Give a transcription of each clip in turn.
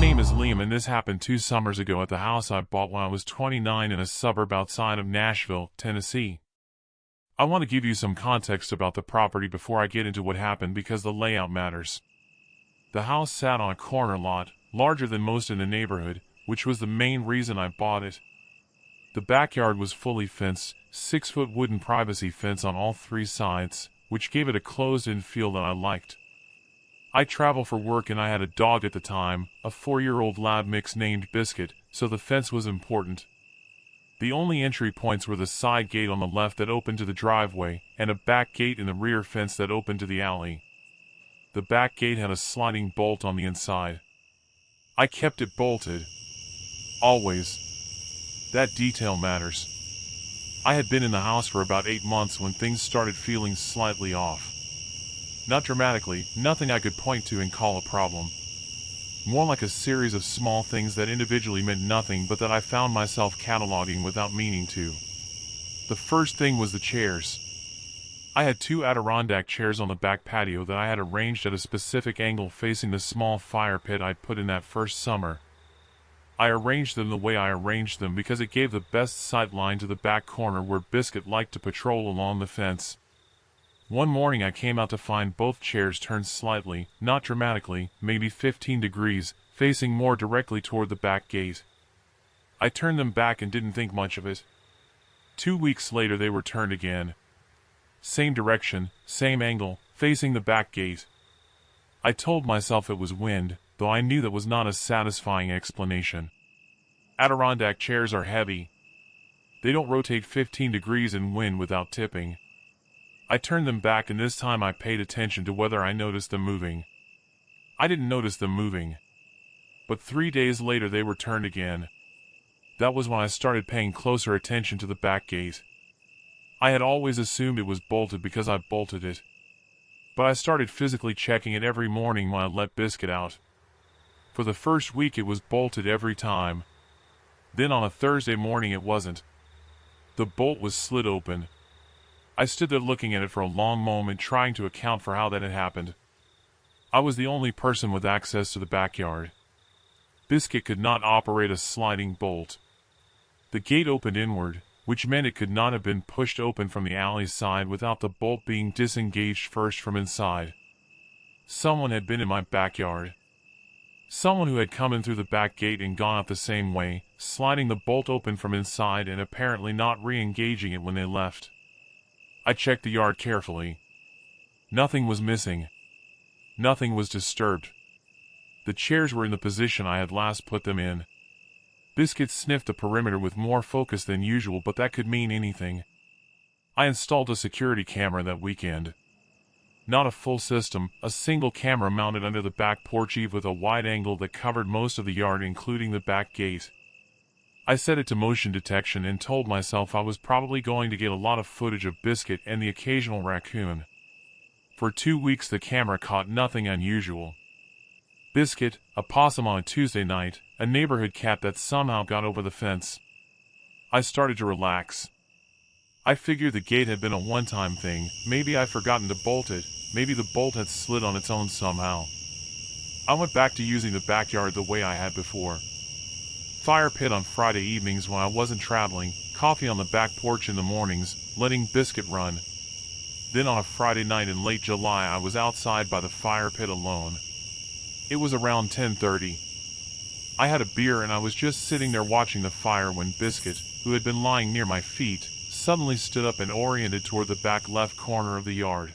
name is Liam, and this happened 2 summers ago at the house I bought when I was 29 in a suburb outside of Nashville, Tennessee. I want to give you some context about the property before I get into what happened because the layout matters. The house sat on a corner lot, larger than most in the neighborhood, which was the main reason I bought it. The backyard was fully fenced, 6-foot wooden privacy fence on all 3 sides, which gave it a closed-in feel that I liked. I travel for work and I had a dog at the time, a 4-year-old lab mix named Biscuit, so the fence was important. The only entry points were the side gate on the left that opened to the driveway, and a back gate in the rear fence that opened to the alley. The back gate had a sliding bolt on the inside. I kept it bolted. Always. That detail matters. I had been in the house for about 8 months when things started feeling slightly off. Not dramatically, nothing I could point to and call a problem. More like a series of small things that individually meant nothing but that I found myself cataloging without meaning to. The first thing was the chairs. I had 2 Adirondack chairs on the back patio that I had arranged at a specific angle facing the small fire pit I'd put in that first summer. I arranged them the way I arranged them because it gave the best sight line to the back corner where Biscuit liked to patrol along the fence. One morning I came out to find both chairs turned slightly, not dramatically, maybe 15 degrees, facing more directly toward the back gate. I turned them back and didn't think much of it. 2 weeks later they were turned again. Same direction, same angle, facing the back gate. I told myself it was wind, though I knew that was not a satisfying explanation. Adirondack chairs are heavy. They don't rotate 15 degrees in wind without tipping. I turned them back and this time I paid attention to whether I noticed them moving. I didn't notice them moving. But 3 days later they were turned again. That was when I started paying closer attention to the back gate. I had always assumed it was bolted because I bolted it. But I started physically checking it every morning when I let Biscuit out. For the first week it was bolted every time. Then on a Thursday morning it wasn't. The bolt was slid open. I stood there looking at it for a long moment trying to account for how that had happened. I was the only person with access to the backyard. Biscuit could not operate a sliding bolt. The gate opened inward, which meant it could not have been pushed open from the alley side without the bolt being disengaged first from inside. Someone had been in my backyard. Someone who had come in through the back gate and gone out the same way, sliding the bolt open from inside and apparently not re-engaging it when they left. I checked the yard carefully. Nothing was missing. Nothing was disturbed. The chairs were in the position I had last put them in. Biscuit sniffed the perimeter with more focus than usual, but that could mean anything. I installed a security camera that weekend. Not a full system, a single camera mounted under the back porch eave with a wide angle that covered most of the yard including the back gate. I set it to motion detection and told myself I was probably going to get a lot of footage of Biscuit and the occasional raccoon. For 2 weeks the camera caught nothing unusual. Biscuit, a possum on a Tuesday night, a neighborhood cat that somehow got over the fence. I started to relax. I figured the gate had been a one-time thing, maybe I'd forgotten to bolt it, maybe the bolt had slid on its own somehow. I went back to using the backyard the way I had before. Fire pit on Friday evenings when I wasn't traveling, coffee on the back porch in the mornings, letting Biscuit run. Then on a Friday night in late July I was outside by the fire pit alone. It was around 10:30. I had a beer and I was just sitting there watching the fire when Biscuit, who had been lying near my feet, suddenly stood up and oriented toward the back left corner of the yard.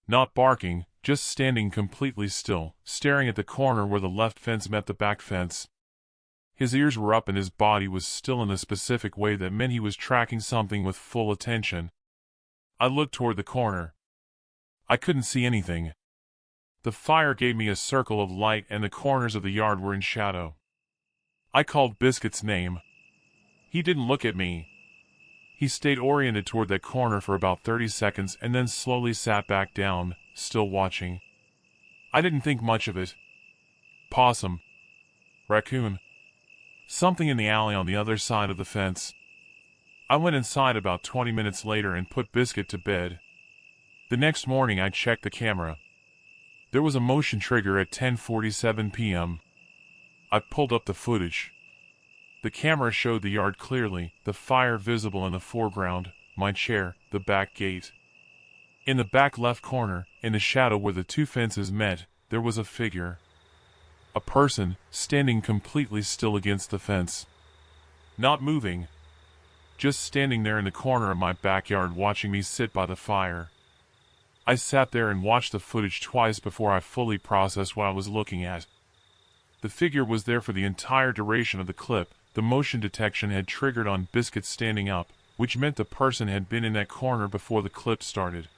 Not barking, just standing completely still, staring at the corner where the left fence met the back fence. His ears were up and his body was still in a specific way that meant he was tracking something with full attention. I looked toward the corner. I couldn't see anything. The fire gave me a circle of light and the corners of the yard were in shadow. I called Biscuit's name. He didn't look at me. He stayed oriented toward that corner for about 30 seconds and then slowly sat back down, still watching. I didn't think much of it. Possum. Raccoon. Something in the alley on the other side of the fence. I went inside about 20 minutes later and put Biscuit to bed. The next morning I checked the camera. There was a motion trigger at 10:47 p.m. I pulled up the footage. The camera showed the yard clearly, the fire visible in the foreground, my chair, the back gate. In the back left corner, in the shadow where the two fences met, there was a figure. A person, standing completely still against the fence. Not moving. Just standing there in the corner of my backyard watching me sit by the fire. I sat there and watched the footage twice before I fully processed what I was looking at. The figure was there for the entire duration of the clip. The motion detection had triggered on Biscuit standing up, which meant the person had been in that corner before the clip started.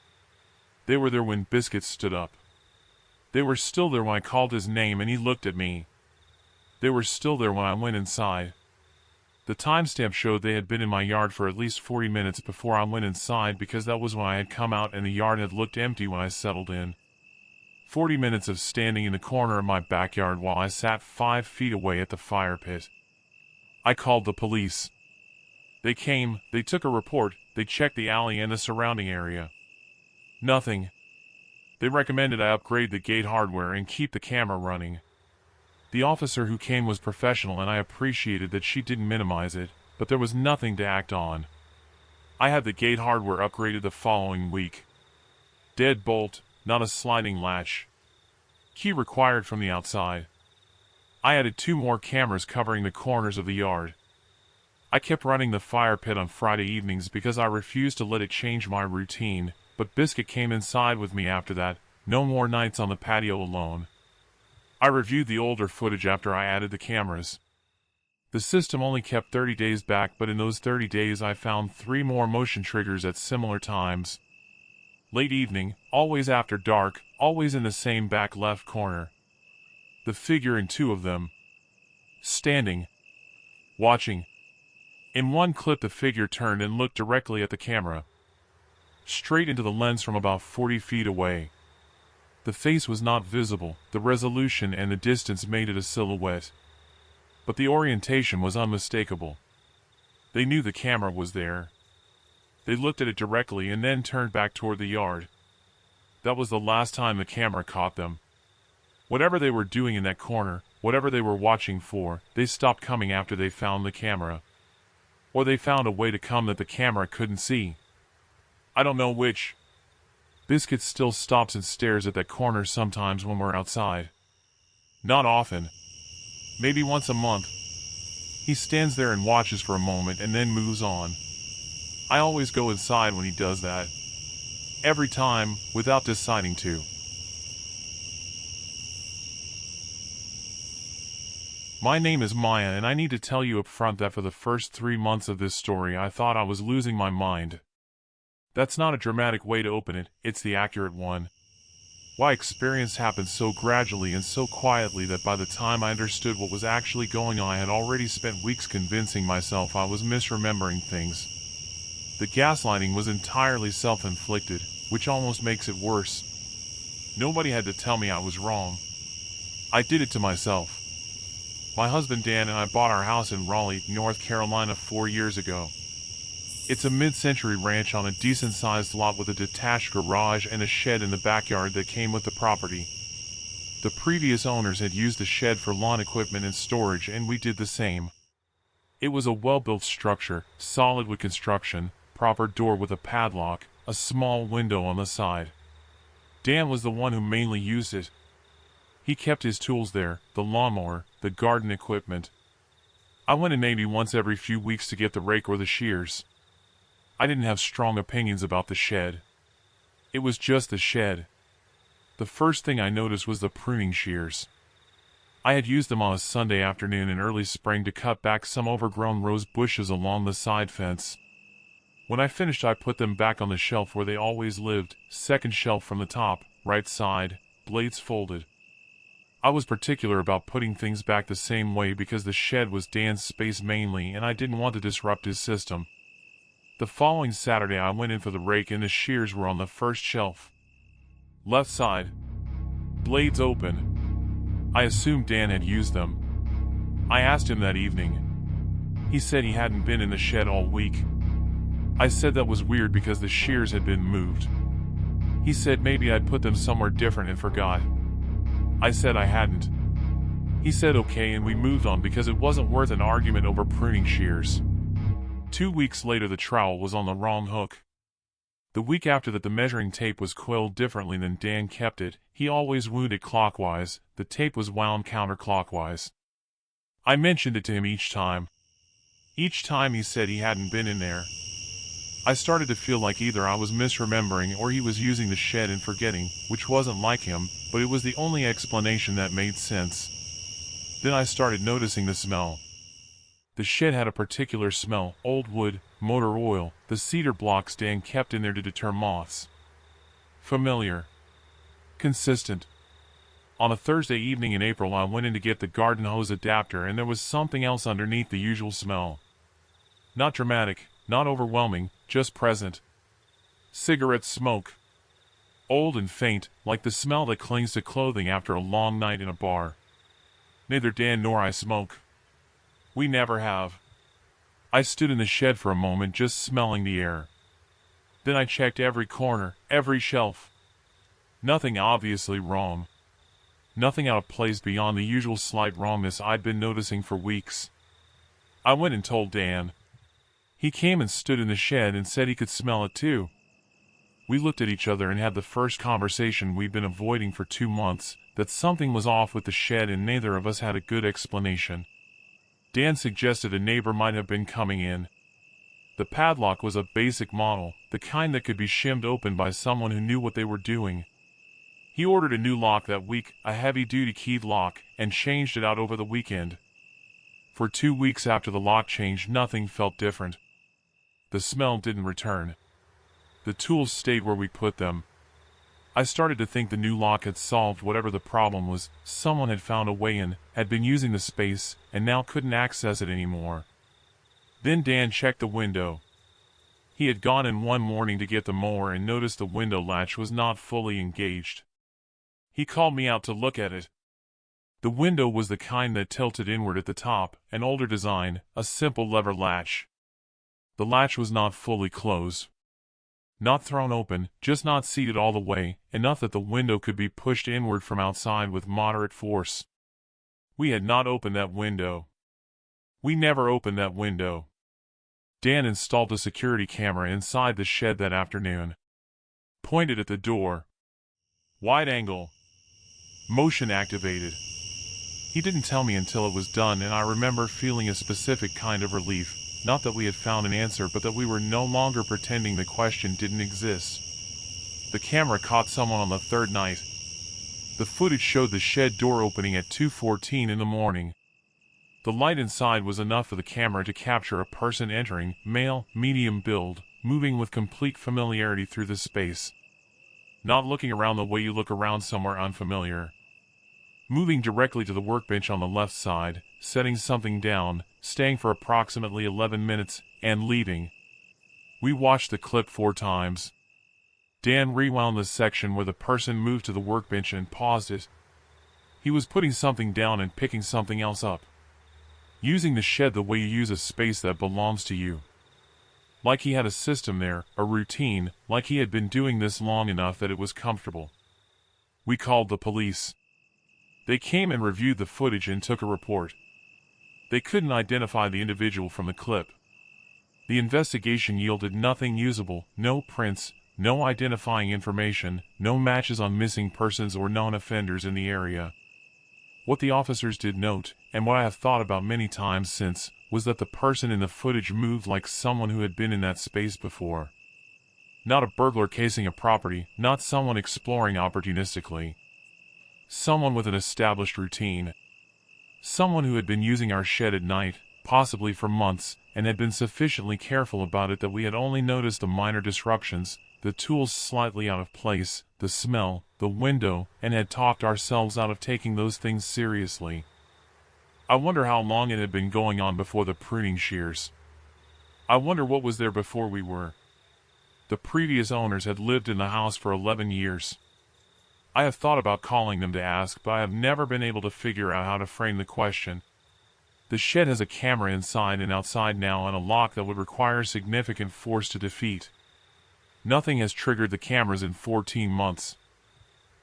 They were there when Biscuit stood up. They were still there when I called his name and he looked at me. They were still there when I went inside. The timestamp showed they had been in my yard for at least 40 minutes before I went inside because that was when I had come out and the yard had looked empty when I settled in. 40 minutes of standing in the corner of my backyard while I sat 5 feet away at the fire pit. I called the police. They came, they took a report, they checked the alley and the surrounding area. Nothing. They recommended I upgrade the gate hardware and keep the camera running. The officer who came was professional and I appreciated that she didn't minimize it, but there was nothing to act on. I had the gate hardware upgraded the following week. Dead bolt, not a sliding latch. Key required from the outside. I added 2 more cameras covering the corners of the yard. I kept running the fire pit on Friday evenings because I refused to let it change my routine, but Biscuit came inside with me after that, no more nights on the patio alone. I reviewed the older footage after I added the cameras. The system only kept 30 days back, but in those 30 days I found 3 more motion triggers at similar times. Late evening, always after dark, always in the same back left corner. The figure in 2 of them. Standing. Watching. In one clip the figure turned and looked directly at the camera. Straight into the lens from about 40 feet away. The face was not visible, the resolution and the distance made it a silhouette. But the orientation was unmistakable. They knew the camera was there. They looked at it directly and then turned back toward the yard. That was the last time the camera caught them. Whatever they were doing in that corner, whatever they were watching for, they stopped coming after they found the camera. Or they found a way to come that the camera couldn't see. I don't know which. Biscuit still stops and stares at that corner sometimes when we're outside. Not often. Maybe once a month. He stands there and watches for a moment and then moves on. I always go inside when he does that. Every time, without deciding to. My name is Maya and I need to tell you up front that for the first 3 months of this story I thought I was losing my mind. That's not a dramatic way to open it, it's the accurate one. My experience happened so gradually and so quietly that by the time I understood what was actually going on I had already spent weeks convincing myself I was misremembering things. The gaslighting was entirely self-inflicted, which almost makes it worse. Nobody had to tell me I was wrong. I did it to myself. My husband Dan and I bought our house in Raleigh, North Carolina 4 years ago. It's a mid-century ranch on a decent-sized lot with a detached garage and a shed in the backyard that came with the property. The previous owners had used the shed for lawn equipment and storage, and we did the same. It was a well-built structure, solid wood construction, proper door with a padlock, a small window on the side. Dan was the one who mainly used it. He kept his tools there, the lawnmower, the garden equipment. I went in maybe once every few weeks to get the rake or the shears. I didn't have strong opinions about the shed. It was just the shed. The first thing I noticed was the pruning shears. I had used them on a Sunday afternoon in early spring to cut back some overgrown rose bushes along the side fence. When I finished I put them back on the shelf where they always lived, second shelf from the top, right side, blades folded. I was particular about putting things back the same way because the shed was Dan's space mainly and I didn't want to disrupt his system. The following Saturday I went in for the rake and the shears were on the first shelf. Left side. Blades open. I assumed Dan had used them. I asked him that evening. He said he hadn't been in the shed all week. I said that was weird because the shears had been moved. He said maybe I'd put them somewhere different and forgot. I said I hadn't. He said okay and we moved on because it wasn't worth an argument over pruning shears. 2 weeks later the trowel was on the wrong hook. The week after that the measuring tape was coiled differently than Dan kept it. He always wound it clockwise, the tape was wound counterclockwise. I mentioned it to him each time. Each time he said he hadn't been in there. I started to feel like either I was misremembering or he was using the shed and forgetting, which wasn't like him, but it was the only explanation that made sense. Then I started noticing the smell. The shed had a particular smell: old wood, motor oil, the cedar blocks Dan kept in there to deter moths. Familiar. Consistent. On a Thursday evening in April I went in to get the garden hose adapter and there was something else underneath the usual smell. Not dramatic, not overwhelming, just present. Cigarette smoke. Old and faint, like the smell that clings to clothing after a long night in a bar. Neither Dan nor I smoke. We never have. I stood in the shed for a moment just smelling the air. Then I checked every corner, every shelf. Nothing obviously wrong. Nothing out of place beyond the usual slight wrongness I'd been noticing for weeks. I went and told Dan. He came and stood in the shed and said he could smell it too. We looked at each other and had the first conversation we'd been avoiding for 2 months, that something was off with the shed and neither of us had a good explanation. Dan suggested a neighbor might have been coming in. The padlock was a basic model, the kind that could be shimmed open by someone who knew what they were doing. He ordered a new lock that week, a heavy-duty keyed lock, and changed it out over the weekend. For 2 weeks after the lock change, nothing felt different. The smell didn't return. The tools stayed where we put them. I started to think the new lock had solved whatever the problem was. Someone had found a way in, had been using the space, and now couldn't access it anymore. Then Dan checked the window. He had gone in one morning to get the mower and noticed the window latch was not fully engaged. He called me out to look at it. The window was the kind that tilted inward at the top, an older design, a simple lever latch. The latch was not fully closed. Not thrown open, just not seated all the way, enough that the window could be pushed inward from outside with moderate force. We had not opened that window. We never opened that window. Dan installed a security camera inside the shed that afternoon. Pointed at the door. Wide angle. Motion activated. He didn't tell me until it was done, and I remember feeling a specific kind of relief. Not that we had found an answer, but that we were no longer pretending the question didn't exist. The camera caught someone on the third night. The footage showed the shed door opening at 2:14 in the morning. The light inside was enough for the camera to capture a person entering, male, medium build, moving with complete familiarity through the space. Not looking around the way you look around somewhere unfamiliar. Moving directly to the workbench on the left side, setting something down, staying for approximately 11 minutes, and leaving. We watched the clip 4 times. Dan rewound the section where the person moved to the workbench and paused it. He was putting something down and picking something else up. Using the shed the way you use a space that belongs to you. Like he had a system there, a routine, like he had been doing this long enough that it was comfortable. We called the police. They came and reviewed the footage and took a report. They couldn't identify the individual from the clip. The investigation yielded nothing usable, no prints, no identifying information, no matches on missing persons or known offenders in the area. What the officers did note, and what I have thought about many times since, was that the person in the footage moved like someone who had been in that space before. Not a burglar casing a property, not someone exploring opportunistically. Someone with an established routine. Someone who had been using our shed at night, possibly for months, and had been sufficiently careful about it that we had only noticed the minor disruptions, the tools slightly out of place, the smell, the window, and had talked ourselves out of taking those things seriously. I wonder how long it had been going on before the pruning shears. I wonder what was there before we were. The previous owners had lived in the house for 11 years. I have thought about calling them to ask, but I have never been able to figure out how to frame the question. The shed has a camera inside and outside now and a lock that would require significant force to defeat. Nothing has triggered the cameras in 14 months.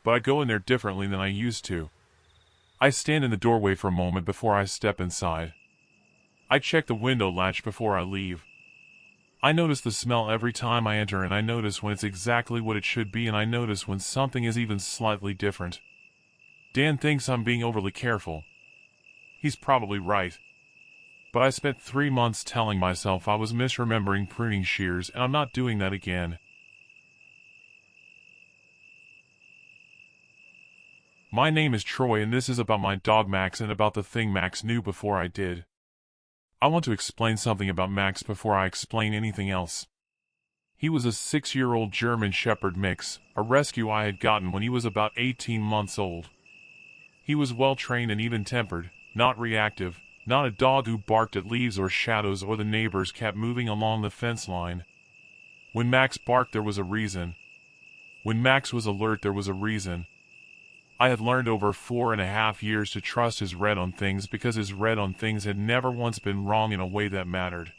But I go in there differently than I used to. I stand in the doorway for a moment before I step inside. I check the window latch before I leave. I notice the smell every time I enter, and I notice when it's exactly what it should be, and I notice when something is even slightly different. Dan thinks I'm being overly careful. He's probably right. But I spent 3 months telling myself I was misremembering pruning shears, and I'm not doing that again. My name is Troy, and this is about my dog Max and about the thing Max knew before I did. I want to explain something about Max before I explain anything else. He was a 6-year-old German Shepherd mix, a rescue I had gotten when he was about 18 months old. He was well-trained and even-tempered, not reactive, not a dog who barked at leaves or shadows or the neighbors kept moving along the fence line. When Max barked, there was a reason. When Max was alert, there was a reason. I had learned over 4.5 years to trust his read on things because his read on things had never once been wrong in a way that mattered.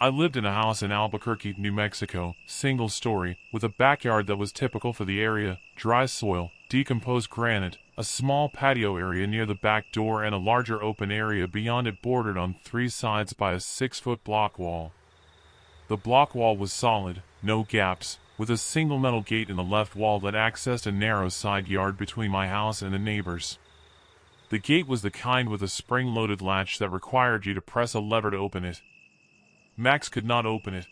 I lived in a house in Albuquerque, New Mexico, single story, with a backyard that was typical for the area, dry soil, decomposed granite, a small patio area near the back door, and a larger open area beyond it bordered on 3 sides by a 6-foot block wall. The block wall was solid, no gaps, with a single metal gate in the left wall that accessed a narrow side yard between my house and the neighbors. The gate was the kind with a spring-loaded latch that required you to press a lever to open it. Max could not open it.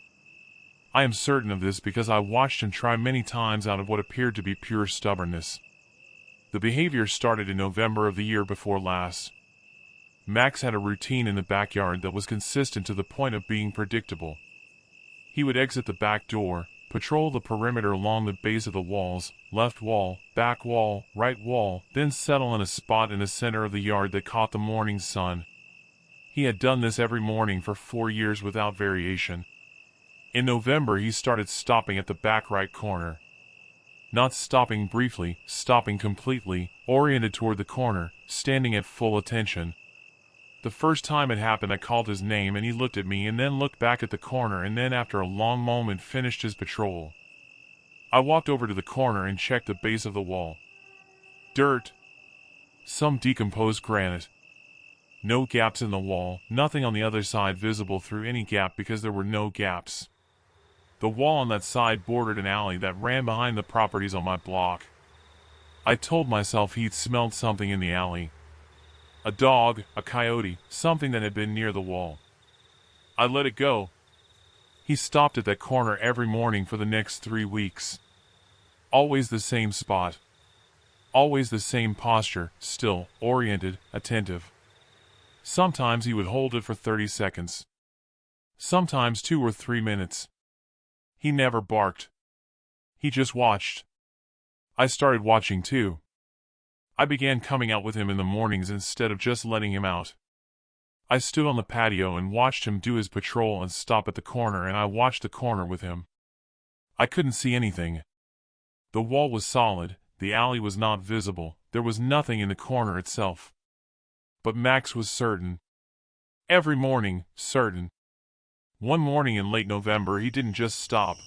I am certain of this because I watched him try many times out of what appeared to be pure stubbornness. The behavior started in November of the year before last. Max had a routine in the backyard that was consistent to the point of being predictable. He would exit the back door, patrol the perimeter along the base of the walls, left wall, back wall, right wall, then settle in a spot in the center of the yard that caught the morning sun. He had done this every morning for 4 years without variation. In November, he started stopping at the back right corner. Not stopping briefly, stopping completely, oriented toward the corner, standing at full attention. The first time it happened, I called his name and he looked at me and then looked back at the corner and then after a long moment finished his patrol. I walked over to the corner and checked the base of the wall. Dirt. Some decomposed granite. No gaps in the wall, nothing on the other side visible through any gap because there were no gaps. The wall on that side bordered an alley that ran behind the properties on my block. I told myself he'd smelled something in the alley. A dog, a coyote, something that had been near the wall. I let it go. He stopped at that corner every morning for the next 3 weeks. Always the same spot. Always the same posture, still, oriented, attentive. Sometimes he would hold it for 30 seconds. Sometimes 2 or 3 minutes. He never barked. He just watched. I started watching too. I began coming out with him in the mornings instead of just letting him out. I stood on the patio and watched him do his patrol and stop at the corner, and I watched the corner with him. I couldn't see anything. The wall was solid, the alley was not visible, there was nothing in the corner itself. But Max was certain. Every morning, certain. One morning in late November, he didn't just stop.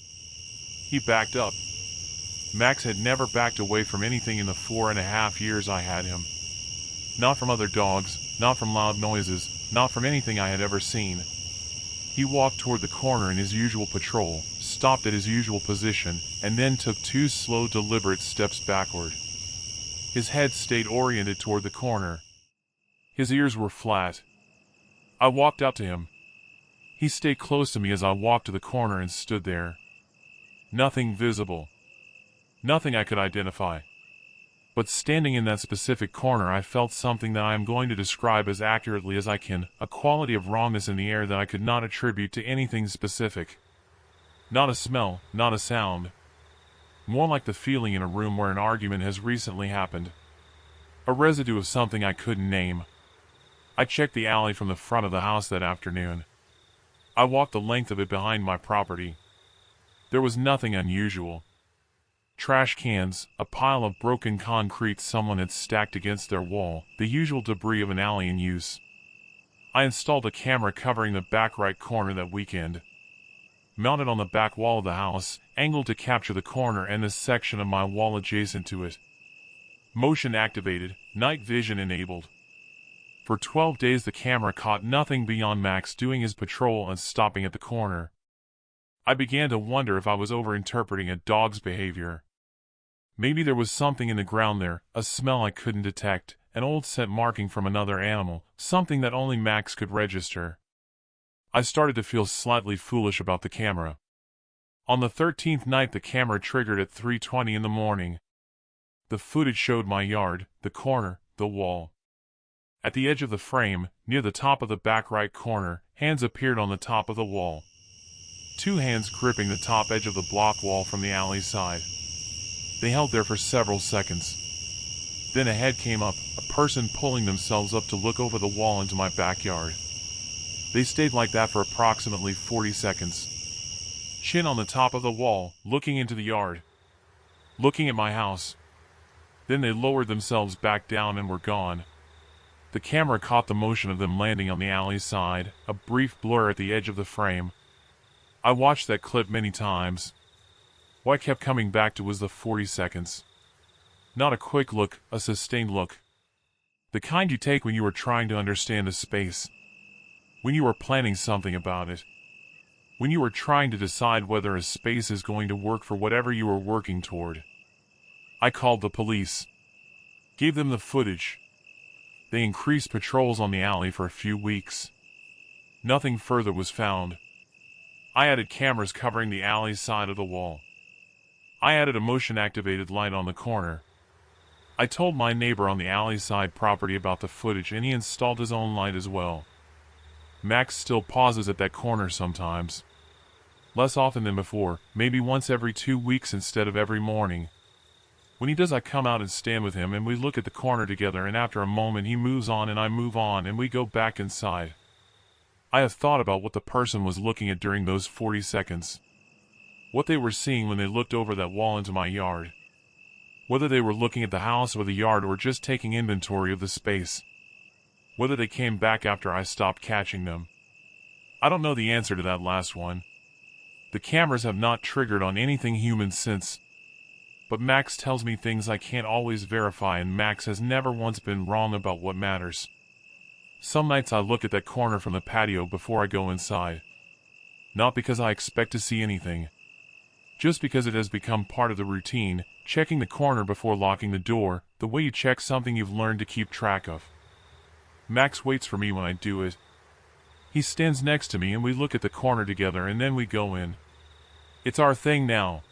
He backed up. Max had never backed away from anything in the 4.5 years I had him. Not from other dogs, not from loud noises, not from anything I had ever seen. He walked toward the corner in his usual patrol, stopped at his usual position, and then took 2 slow, deliberate steps backward. His head stayed oriented toward the corner. His ears were flat. I walked out to him. He stayed close to me as I walked to the corner and stood there. Nothing visible. Nothing I could identify. But standing in that specific corner, I felt something that I am going to describe as accurately as I can, a quality of wrongness in the air that I could not attribute to anything specific. Not a smell, not a sound. More like the feeling in a room where an argument has recently happened. A residue of something I couldn't name. I checked the alley from the front of the house that afternoon. I walked the length of it behind my property. There was nothing unusual. Trash cans, a pile of broken concrete someone had stacked against their wall, the usual debris of an alley in use. I installed a camera covering the back right corner that weekend. Mounted on the back wall of the house, angled to capture the corner and the section of my wall adjacent to it. Motion activated, night vision enabled. For 12 days the camera caught nothing beyond Max doing his patrol and stopping at the corner. I began to wonder if I was overinterpreting a dog's behavior. Maybe there was something in the ground there, a smell I couldn't detect, an old scent marking from another animal, something that only Max could register. I started to feel slightly foolish about the camera. On the 13th night the camera triggered at 3:20 in the morning. The footage showed my yard, the corner, the wall. At the edge of the frame, near the top of the back right corner, hands appeared on the top of the wall. 2 hands gripping the top edge of the block wall from the alley side. They held there for several seconds. Then a head came up, a person pulling themselves up to look over the wall into my backyard. They stayed like that for approximately 40 seconds. Chin on the top of the wall, looking into the yard. Looking at my house. Then they lowered themselves back down and were gone. The camera caught the motion of them landing on the alley side, a brief blur at the edge of the frame. I watched that clip many times. What I kept coming back to was the 40 seconds. Not a quick look, a sustained look. The kind you take when you are trying to understand a space. When you are planning something about it. When you are trying to decide whether a space is going to work for whatever you are working toward. I called the police. Gave them the footage. They increased patrols on the alley for a few weeks. Nothing further was found. I added cameras covering the alley's side of the wall. I added a motion-activated light on the corner. I told my neighbor on the alley side property about the footage and he installed his own light as well. Max still pauses at that corner sometimes. Less often than before, maybe once every 2 weeks instead of every morning. When he does I come out and stand with him and we look at the corner together and after a moment he moves on and I move on and we go back inside. I have thought about what the person was looking at during those 40 seconds. What they were seeing when they looked over that wall into my yard. Whether they were looking at the house or the yard or just taking inventory of the space. Whether they came back after I stopped catching them. I don't know the answer to that last one. The cameras have not triggered on anything human since. But Max tells me things I can't always verify and Max has never once been wrong about what matters. Some nights I look at that corner from the patio before I go inside. Not because I expect to see anything. Just because it has become part of the routine, checking the corner before locking the door, the way you check something you've learned to keep track of. Max waits for me when I do it. He stands next to me and we look at the corner together and then we go in. It's our thing now.